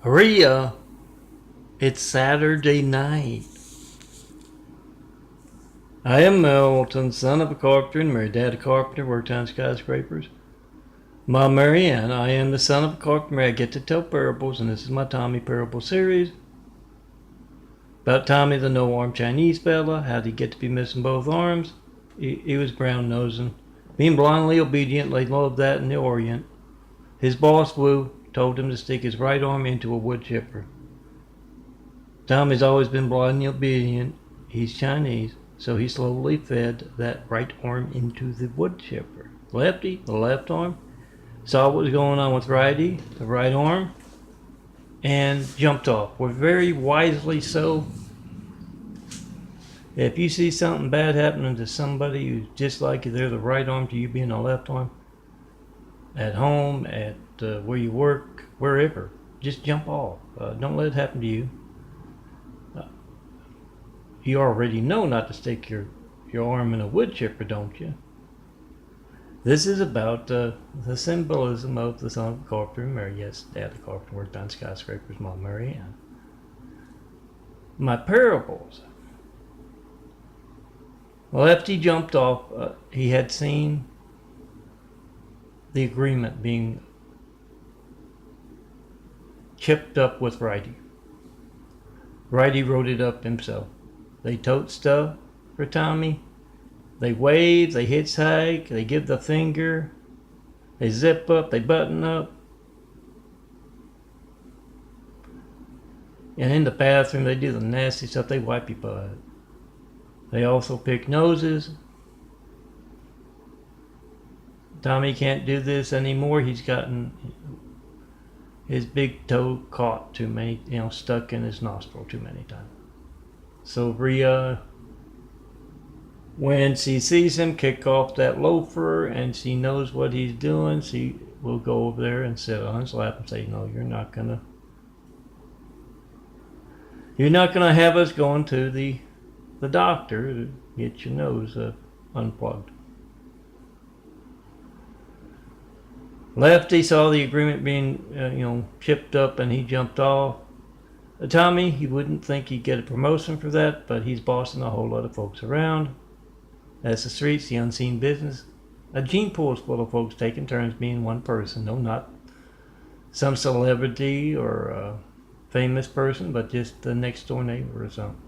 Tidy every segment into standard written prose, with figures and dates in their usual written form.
Maria, it's Saturday night. I am Milton, son of a carpenter and married. Dad a carpenter, worked on skyscrapers. Mom Marianne, I am the son of a carpenter. I get to tell parables, and this is my Tommy Parable series. About Tommy the no-arm Chinese fella. How'd he get to be missing both arms? He was brown-nosing. Being blindly obedient, they loved that in the Orient. His boss, Wu, told him to stick his right arm into a wood chipper. Tommy's always been blindly obedient. He's Chinese, so he slowly fed that right arm into the wood chipper. Lefty, the left arm, saw what was going on with righty, the right arm, and jumped off. Well, very wisely so. If you see something bad happening to somebody who's just like you, they're the right arm to you being the left arm, at home, at where you work, wherever, just jump off. Don't let it happen to you. You already know not to stick your arm in a wood chipper, don't you? This is about the symbolism of the son of the carpenter and Mary. Yes, Dad the carpenter worked on skyscrapers, Mom Marianne. My parables. Lefty jumped off. He had seen the agreement being chipped up with righty. Righty wrote it up himself. They tote stuff for Tommy. They wave, they hitchhike, they give the finger, they zip up, they button up. And in the bathroom, they do the nasty stuff. They wipe your butt. They also pick noses. Tommy can't do this anymore. He's gotten his big toe caught too many, stuck in his nostril too many times. So Rhea, when she sees him kick off that loafer and she knows what he's doing, she will go over there and sit on his lap and say, "No, you're not gonna have us going to the doctor to get your nose unplugged." Lefty saw the agreement being, chipped up, and he jumped off. Tommy, he wouldn't think he'd get a promotion for that, but he's bossing a whole lot of folks around. That's the streets, the unseen business. A gene pool is full of folks taking turns being one person. No, not some celebrity or a famous person, but just the next door neighbor or something.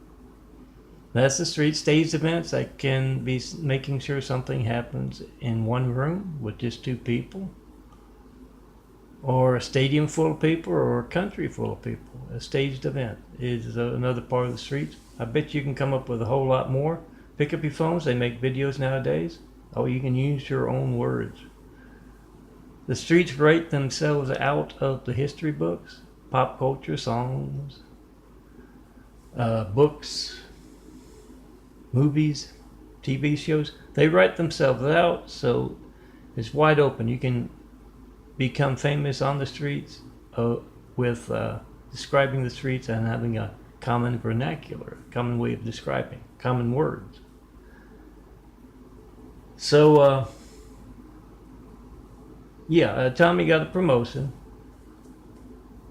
That's the street. Staged events that can be making sure something happens in one room with just two people, or a stadium full of people, or a country full of people. A staged event is another part of the streets. I bet you can come up with a whole lot more. Pick up your phones. They make videos nowadays. Oh, you can use your own words. The streets write themselves out of the history books, pop culture, songs, books, movies, TV shows. They write themselves out, so it's wide open. You can become famous on the streets with describing the streets and having a common vernacular, common way of describing, common words. So, Tommy got a promotion.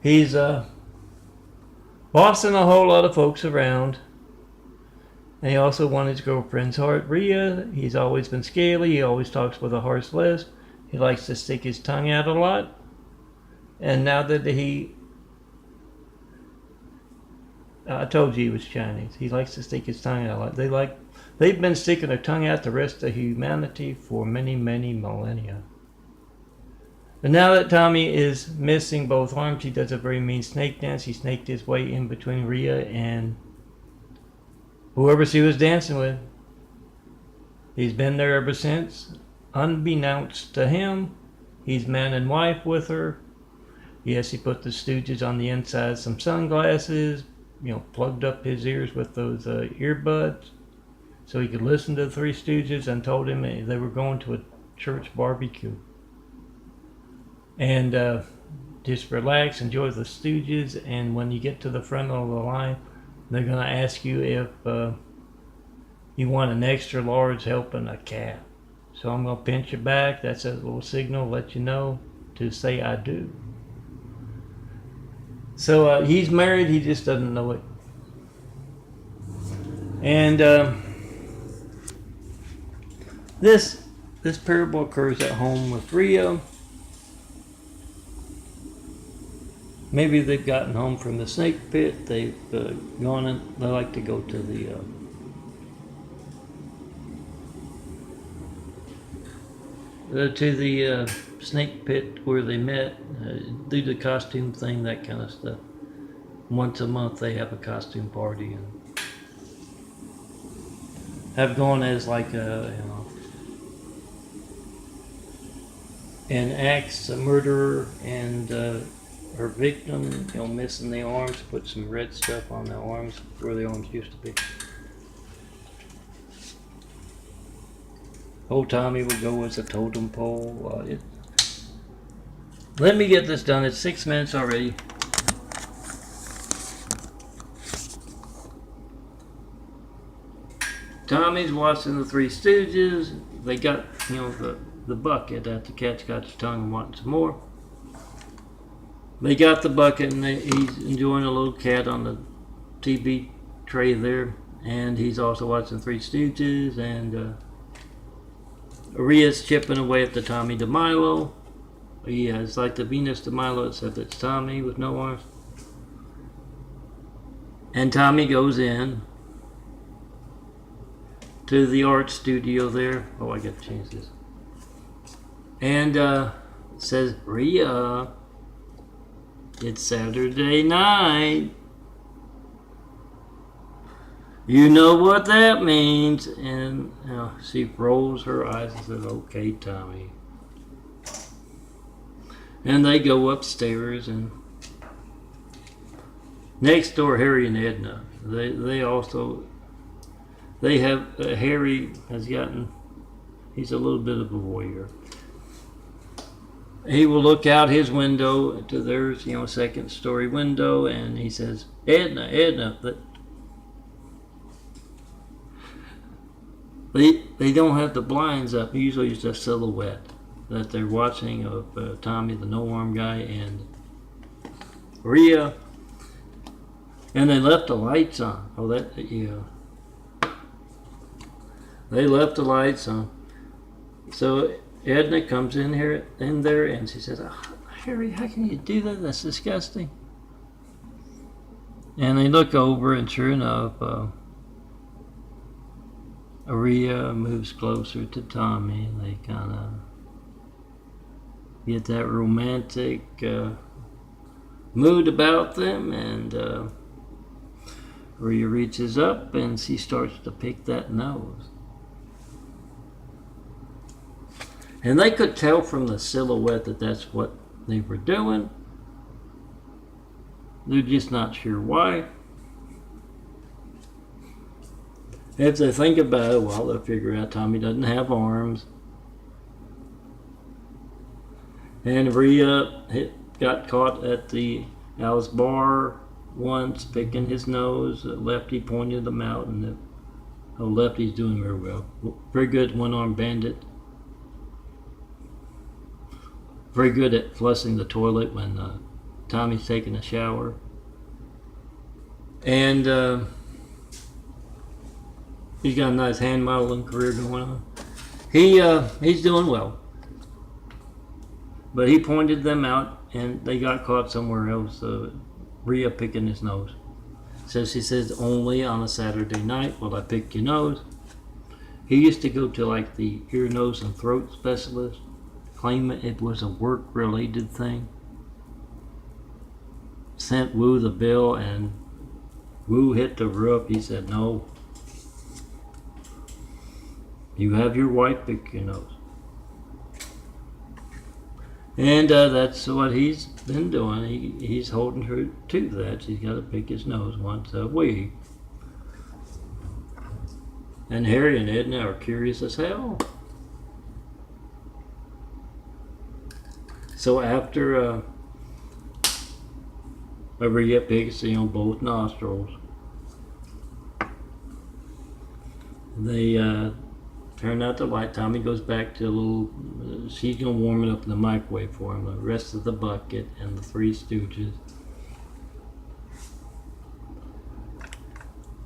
He's bossing a whole lot of folks around. And he also won his girlfriend's heart, Rhea. He's always been scaly. He always talks with a harsh lisp. He likes to stick his tongue out a lot. And now that I told you he was Chinese. He likes to stick his tongue out a lot. They've been sticking their tongue out the rest of humanity for many, many millennia. And now that Tommy is missing both arms, he does a very mean snake dance. He snaked his way in between Rhea and whoever she was dancing with. He's been there ever since. Unbeknownst to him, he's man and wife with her. Yes, he put the Stooges on the inside of some sunglasses, plugged up his ears with those earbuds so he could listen to the Three Stooges, and told him they were going to a church barbecue. And just relax, enjoy the Stooges, and when you get to the front of the line, they're going to ask you if you want an extra large helping of cat. So I'm going to pinch your back. That's a little signal, let you know to say I do. So he's married, he just doesn't know it. And this parable occurs at home with Rio. Maybe they've gotten home from the snake pit. They've gone and they like to go to the snake pit where they met, do the costume thing, that kind of stuff. Once a month they have a costume party and have gone as like an axe, a murderer, and her victim, missing the arms, put some red stuff on the arms where the arms used to be. Old Tommy would go as a totem pole. Let me get this done. It's 6 minutes already. Tommy's watching the Three Stooges. They got, the bucket at the Cat's Got Your Tongue and wanting some more. They got the bucket and he's enjoying a little cat on the TV tray there. And he's also watching Three Stooges, and Rhea's chipping away at the Tommy DeMilo. Yeah, it's like the Venus DeMilo, except it's Tommy with no arms. And Tommy goes in to the art studio there. Oh, I got to change this. And says, Rhea, it's Saturday night. You know what that means. And she rolls her eyes and says, okay, Tommy. And they go upstairs, and next door, Harry and Edna. They have, Harry has gotten, he's a little bit of a voyeur. He will look out his window to theirs, second story window, and he says, Edna, they don't have the blinds up. Usually it's a silhouette that they're watching of Tommy, the no-arm guy, and Rhea. And they left the lights on. Oh, they left the lights on. So Edna comes in there, and she says, oh, Harry, how can you do that? That's disgusting. And they look over, and sure enough, Rhea moves closer to Tommy, and they kind of get that romantic mood about them, and Rhea reaches up and she starts to pick that nose. And they could tell from the silhouette that that's what they were doing. They're just not sure why. If they think about it, well, they'll figure out Tommy doesn't have arms. And Rhea got caught at the Alice bar once, picking his nose. Lefty pointed them out, and Lefty's doing very well. Very good one-armed bandit. Very good at flushing the toilet when Tommy's taking a shower. And he's got a nice hand modeling career going on. He's doing well. But he pointed them out, and they got caught somewhere else. Rhea picking his nose. So she says, only on a Saturday night will I pick your nose. He used to go to like the ear, nose, and throat specialist, claiming it was a work-related thing. Sent Wu the bill, and Wu hit the roof. He said, no. You have your wife pick your nose. And that's what he's been doing. He's holding her to that. She's got to pick his nose once a week. And Harry and Edna are curious as hell. So after Rhea picks both nostrils, they turn out the light. Tommy goes back to a little, she's going to warm it up in the microwave for him, the rest of the bucket and the Three Stooges.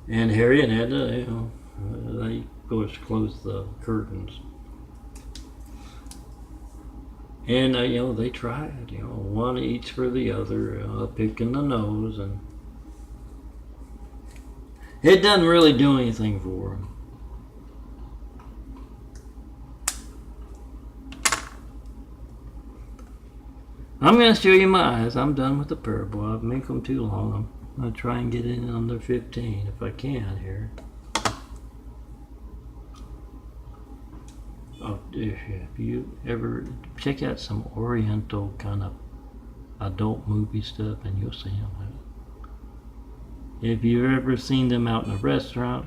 And Harry and Edna, they of course closed the curtains. And they tried, one each for the other, picking the nose, and it doesn't really do anything for them. I'm going to show you my eyes. I'm done with the parable. I've made them too long. I'm going to try and get in under 15 if I can here. Oh, if you ever check out some Oriental kind of adult movie stuff, and you'll see them. If you've ever seen them out in a restaurant,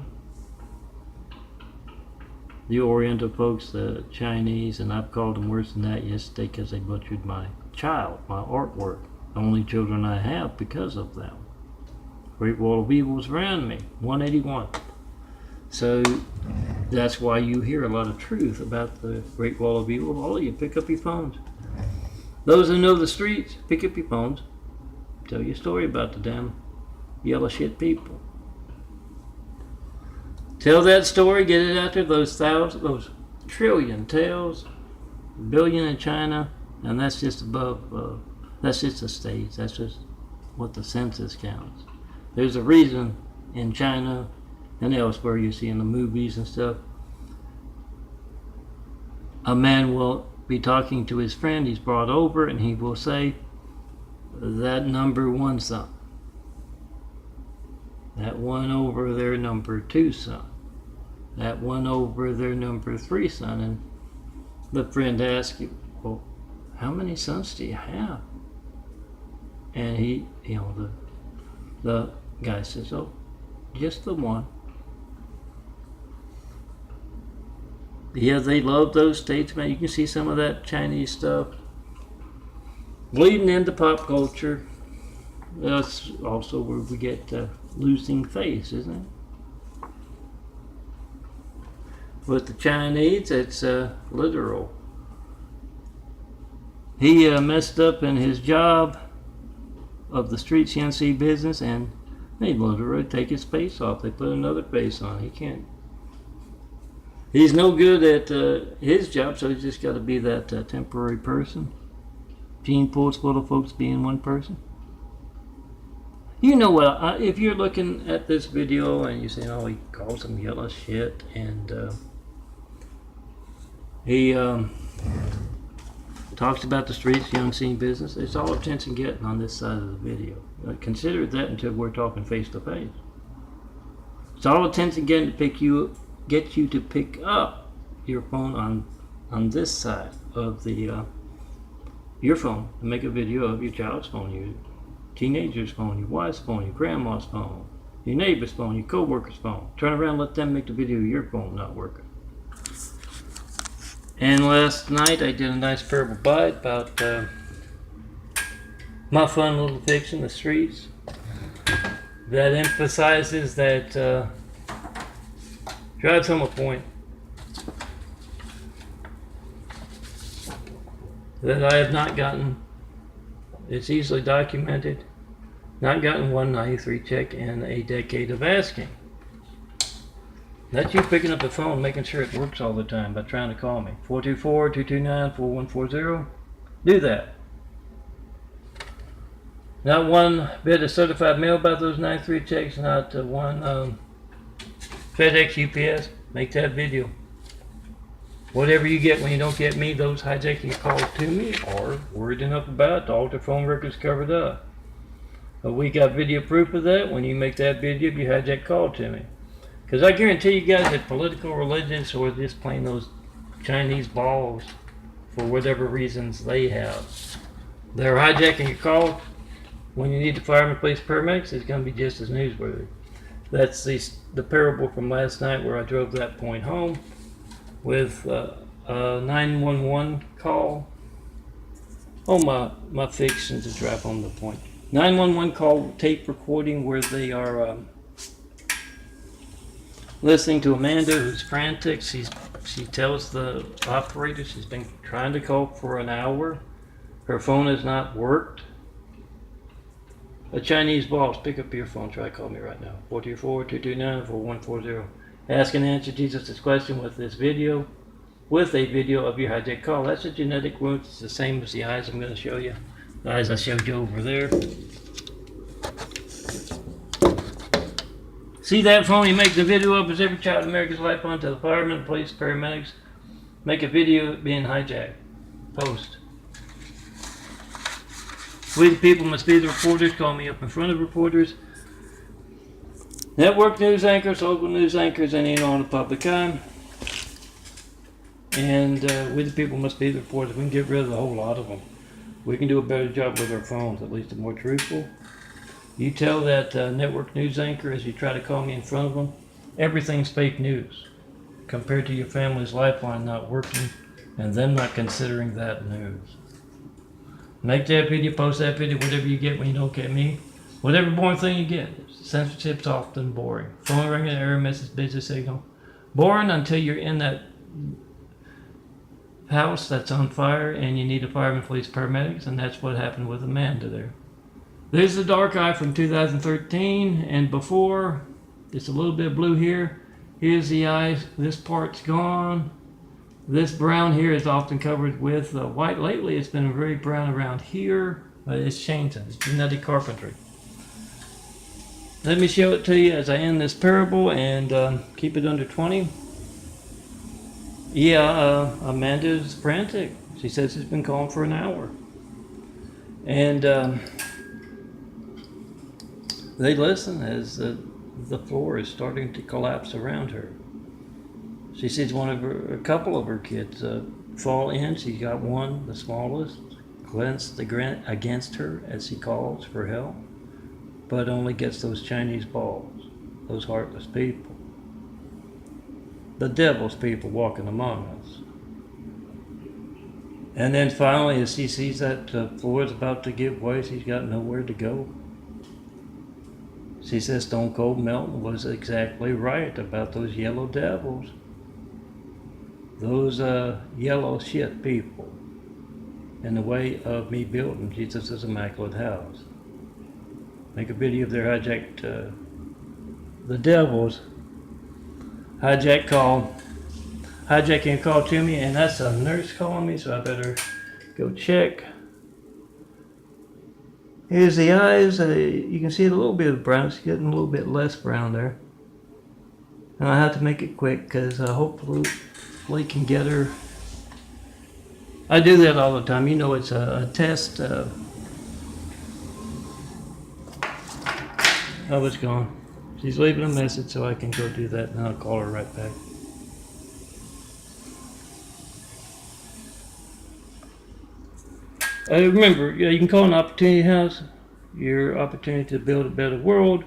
the Oriental folks, the Chinese, and I've called them worse than that yesterday because they butchered my child, my artwork, the only children I have because of them. Great Wall of Evil was around me, 181. So that's why you hear a lot of truth about the Great Wall of Evil. All of you, pick up your phones. Those who know the streets, pick up your phones. Tell your story about the damn yellow shit people. Tell that story, get it out there, those trillion tales, billion in China, and that's just above, that's just the states, that's just what the census counts. There's a reason in China and elsewhere you see in the movies and stuff, a man will be talking to his friend he's brought over, and he will say, that number one son, that one over there number two son, that one over there number three son. And the friend asks you, well, how many sons do you have? And he, the guy says, oh, just the one. Yeah, they love those states, man. You can see some of that Chinese stuff bleeding into pop culture. That's also where we get losing face, isn't it? With the Chinese, it's literal. He messed up in his job of the street CNC business, and they literally take his face off. They put another face on. He can't. He's no good at his job, so he's just got to be that temporary person. Gene pool's full of folks being one person. You know what? If you're looking at this video and you're saying, "Oh, he calls them yellow shit," and he talks about the streets, the unseen business, it's all attention getting on this side of the video. Consider that until we're talking face to face. It's all attention getting to get you to pick up your phone on this side of the your phone and make a video of your child's phone, your teenager's phone, your wife's phone, your grandma's phone, your neighbor's phone, your co-worker's phone. Turn around and let them make the video of your phone not working. And last night I did a nice parable bite about my fun little fiction, The Streets, that emphasizes that drives home a point that I have not gotten. It's easily documented. Not gotten 193 check in a decade of asking. That's you picking up the phone, making sure it works all the time by trying to call me. 424-229-4140. Do that. Not one bit of certified mail about those 93 checks, not one FedEx, UPS. Make that video. Whatever you get when you don't get me, those hijacking calls to me are worried enough about. All the phone records covered up. But we got video proof of that when you make that video if you hijack call to me. Because I guarantee you guys that political, religious, or just plain those Chinese balls, for whatever reasons they have, they're hijacking your call when you need the firemen, police, paramedics. It's going to be just as newsworthy. That's the parable from last night where I drove that point home with a 911 call. Oh, my fiction to drive home the point. 911 call tape recording where they are listening to Amanda, who's frantic. She tells the operator she's been trying to call for an hour. Her phone has not worked. a Chinese boss, pick up your phone, try to call me right now. 424-229-4140. Ask and answer Jesus' question with a video of your hijack call. That's a genetic wound. It's the same as the eyes I'm going to show you. The eyes I showed you over there. See that phone? He makes a video of as every child in America's lifeline to the firemen, police, paramedics. Make a video being hijacked. Post. We the people must be the reporters. Call me up in front of reporters. Network news anchors, local news anchors, any and all in the public eye. And we the people must be the reporters. We can get rid of a whole lot of them. We can do a better job with our phones, at least the more truthful. You tell that network news anchor as you try to call me in front of them, everything's fake news compared to your family's lifeline not working and them not considering that news. Make that video, post that video, whatever you get when you don't get me. Whatever boring thing you get. Censorship's often boring. Phone ringing, error message, busy signal. Boring until you're in that house that's on fire and you need a fireman, police, paramedics, and that's what happened with Amanda there. There's the dark eye from 2013 and before. It's a little bit blue here. Here's the eyes. This part's gone. This brown here is often covered with white. Lately it's been very brown around here, but it's changing. It's genetic carpentry. Let me show it to you as I end this parable and keep it under 20. Yeah, Amanda's frantic. She says she's been calling for an hour. And they listen as the floor is starting to collapse around her. She sees a couple of her kids fall in. She's got one, the smallest, clenched against her as she calls for help, but only gets those Chinese balls, those heartless people. The devil's people walking among us. And then finally, as she sees that the floor is about to give way, she's got nowhere to go. She says Stone Cold Melton was exactly right about those yellow devils. Those yellow shit people in the way of me building Jesus' immaculate house. Make a video of their hijacked, the devils hijacking a call to me, and that's a nurse calling me, so I better go check. Here's the eyes. You can see a little bit of brown. It's getting a little bit less brown there. And I have to make it quick because hopefully we can get her. I do that all the time. You know, it's a test. Oh, it's gone. She's leaving a message, so I can go do that, and I'll call her right back. Remember, you can call an opportunity house your opportunity to build a better world.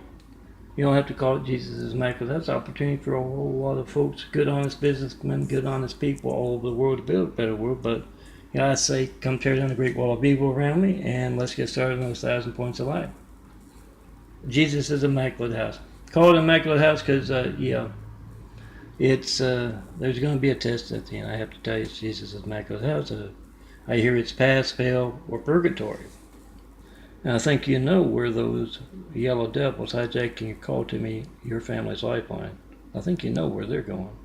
You don't have to call it Jesus' Immaculate. That's an opportunity for a whole lot of folks, good, honest businessmen, good, honest people all over the world to build a better world. But I say, come tear down the great wall of evil around me, and let's get started on those 1,000 points of light. Jesus' Immaculate House. Call it Immaculate House because, it's there's going to be a test at the end. I have to tell you, it's Jesus' Immaculate House. I hear it's pass, fail, or purgatory. And I think you know where those yellow devils hijacking your call to me, your family's lifeline. I think you know where they're going.